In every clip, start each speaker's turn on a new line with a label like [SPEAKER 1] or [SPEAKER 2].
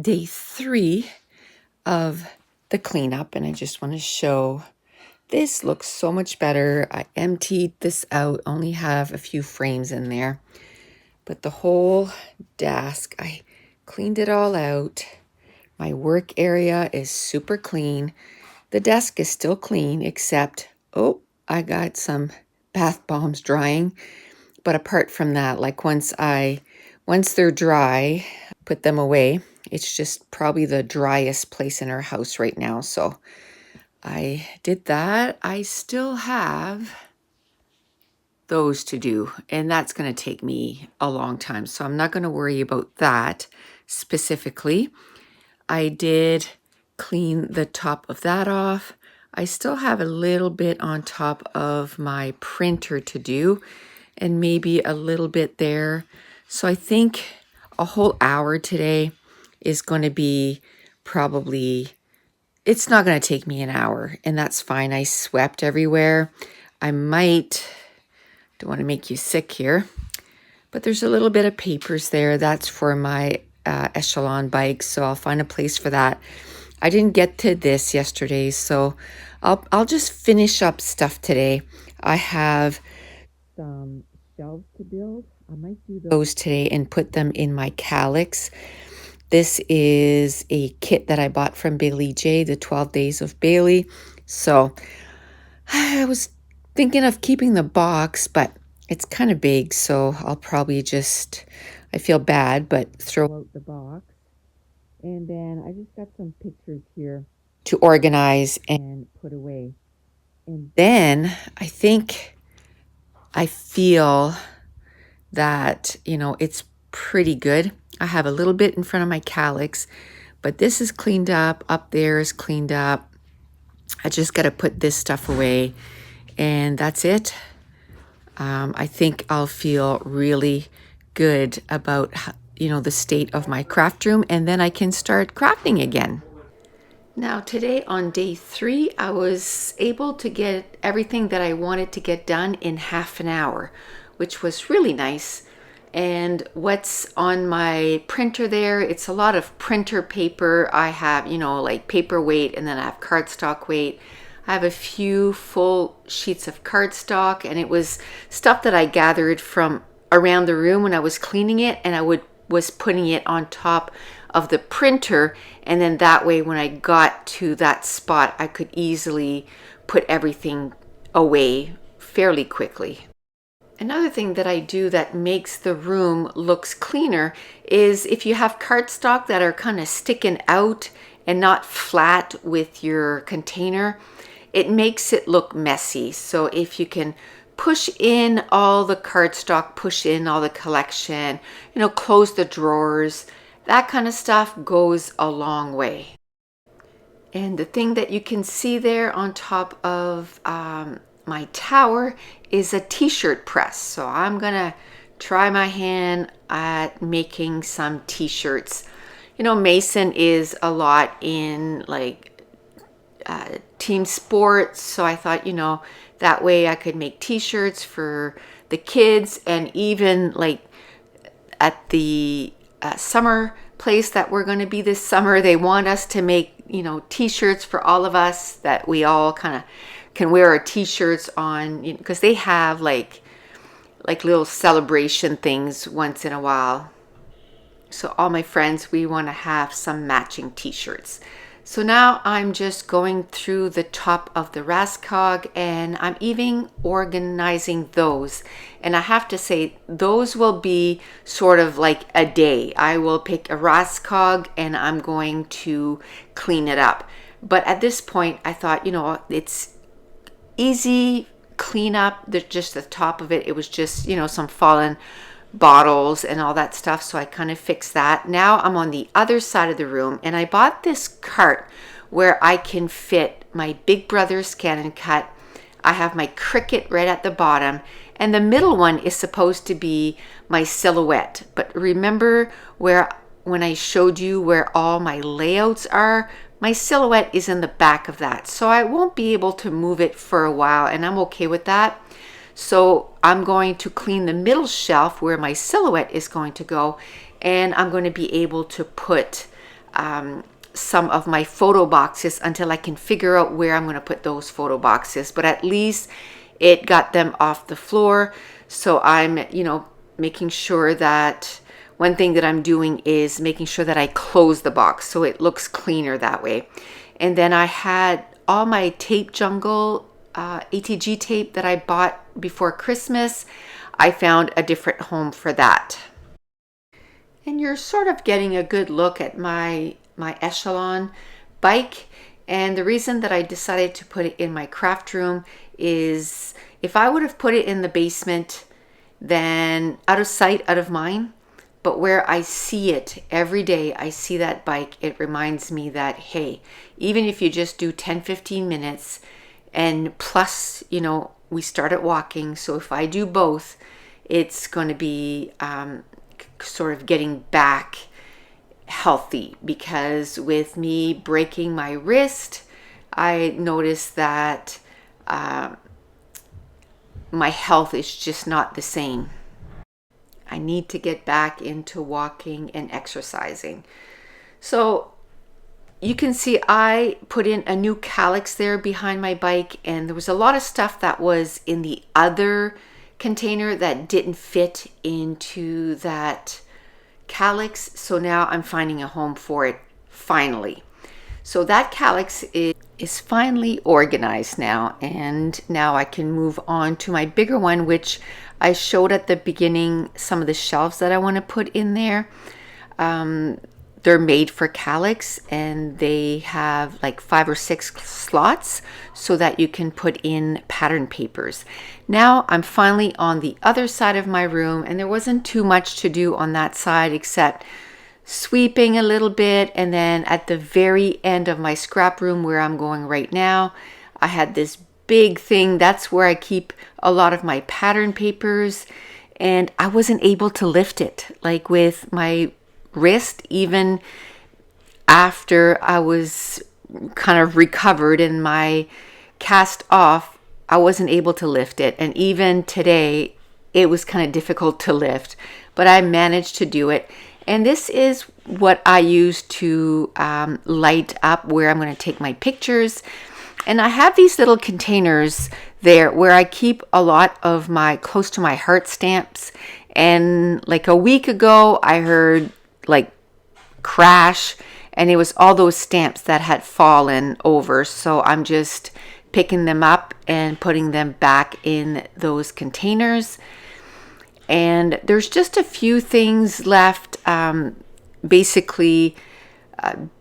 [SPEAKER 1] day 3 of the cleanup, and I just want to show this looks so much better. I emptied this out, only have a few frames in there, but the whole desk, I cleaned it all out. My work area is super clean. The desk is still clean, except, oh, I got some bath bombs drying. But apart from that, like once they're dry, put them away. It's just probably the driest place in our house right now. So I did that. I still have those to do, and that's going to take me a long time. So I'm not going to worry about that specifically. I did clean the top of that off. I still have a little bit on top of my printer to do, and maybe a little bit there. So I think a whole hour today is going to be probably, it's not going to take me an hour, and that's fine. I swept everywhere. I might, don't want to make you sick here, but there's a little bit of papers there. That's for my Echelon bike, so I'll find a place for that. I didn't get to this yesterday, so I'll just finish up stuff today. I have some shelves to build. I might do those today and put them in my Calyx. This is a kit that I bought from Bailey J, the 12 Days of Bailey. So I was thinking of keeping the box, but it's kind of big, so I'll probably just, I feel bad, but throw out the box. And then I just got some pictures here to organize and put away. And then I think I feel that, it's pretty good. I have a little bit in front of my Calyx, but this is cleaned up. Up there is cleaned up. I just got to put this stuff away, and that's it. I think I'll feel really good about, the state of my craft room, and then I can start crafting again. Now today on day 3, I was able to get everything that I wanted to get done in half an hour, which was really nice. And what's on my printer there, it's a lot of printer paper. I have, like paper weight, and then I have cardstock weight. I have a few full sheets of cardstock, and it was stuff that I gathered from around the room when I was cleaning it, and I was putting it on top of the printer, and then that way when I got to that spot I could easily put everything away fairly quickly. Another thing that I do that makes the room looks cleaner is if you have cardstock that are kind of sticking out and not flat with your container, it makes it look messy. So if you can push in all the cardstock, push in all the collection, close the drawers, that kind of stuff goes a long way. And the thing that you can see there on top of my tower is a t-shirt press. So I'm gonna try my hand at making some t-shirts. Mason is a lot in like team sports, so I thought, that way I could make t-shirts for the kids, and even like at the summer place that we're going to be this summer, they want us to make t-shirts for all of us, that we all kind of can wear our t-shirts on, because they have like little celebration things once in a while. So all my friends, we want to have some matching t-shirts. So now I'm just going through the top of the Raskog, and I'm even organizing those. And I have to say, those will be sort of like a day. I will pick a Raskog and I'm going to clean it up. But at this point, I thought, it's easy cleanup. Just the top of it, it was just, some fallen bottles and all that stuff, so I kind of fixed that. Now I'm on the other side of the room, and I bought this cart where I can fit my Big Brother Scan and Cut. I have my Cricut right at the bottom, and the middle one is supposed to be my silhouette. But remember when I showed you where all my layouts are, my silhouette is in the back of that, so I won't be able to move it for a while, and I'm okay with that. So I'm going to clean the middle shelf where my silhouette is going to go, and I'm going to be able to put some of my photo boxes until I can figure out where I'm going to put those photo boxes. But at least it got them off the floor. So I'm, making sure that one thing that I'm doing is making sure that I close the box so it looks cleaner that way. And then I had all my tape jungle, ATG tape that I bought before Christmas. I found a different home for that. And you're sort of getting a good look at my Echelon bike. And the reason that I decided to put it in my craft room is if I would have put it in the basement, then out of sight, out of mind. But where I see it every day, I see that bike, it reminds me that, hey, even if you just do 10-15 minutes and plus, we started walking. So if I do both, it's going to be sort of getting back healthy, because with me breaking my wrist, I noticed that my health is just not the same. I need to get back into walking and exercising. So you can see I put in a new Calyx there behind my bike, and there was a lot of stuff that was in the other container that didn't fit into that Calyx. So now I'm finding a home for it finally. So that Calyx is finally organized now, and now I can move on to my bigger one, which I showed at the beginning some of the shelves that I want to put in there. They're made for Calyx, and they have like 5 or 6 slots so that you can put in pattern papers. Now I'm finally on the other side of my room, and there wasn't too much to do on that side except sweeping a little bit. And then at the very end of my scrap room where I'm going right now, I had this big thing. That's where I keep a lot of my pattern papers, and I wasn't able to lift it, like with my wrist. Even after I was kind of recovered and my cast off, I wasn't able to lift it. And even today, it was kind of difficult to lift, but I managed to do it. And this is what I use to light up where I'm going to take my pictures. And I have these little containers there where I keep a lot of my close to my heart stamps. And like a week ago, I heard like crash, and it was all those stamps that had fallen over. So I'm just picking them up and putting them back in those containers. And there's just a few things left, basically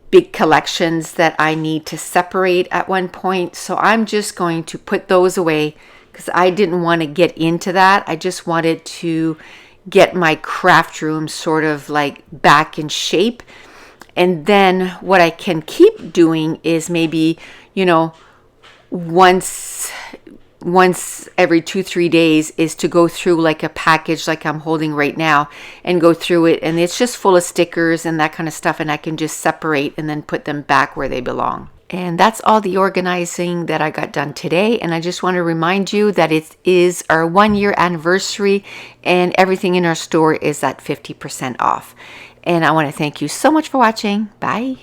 [SPEAKER 1] big collections that I need to separate at one point. So I'm just going to put those away because I didn't want to get into that. I just wanted to get my craft room sort of like back in shape. And then what I can keep doing is maybe, once every 2-3 days is to go through like a package like I'm holding right now and go through it. And it's just full of stickers and that kind of stuff. And I can just separate and then put them back where they belong. And that's all the organizing that I got done today. And I just want to remind you that it is our 1-year anniversary, and everything in our store is at 50% off. And I want to thank you so much for watching. Bye.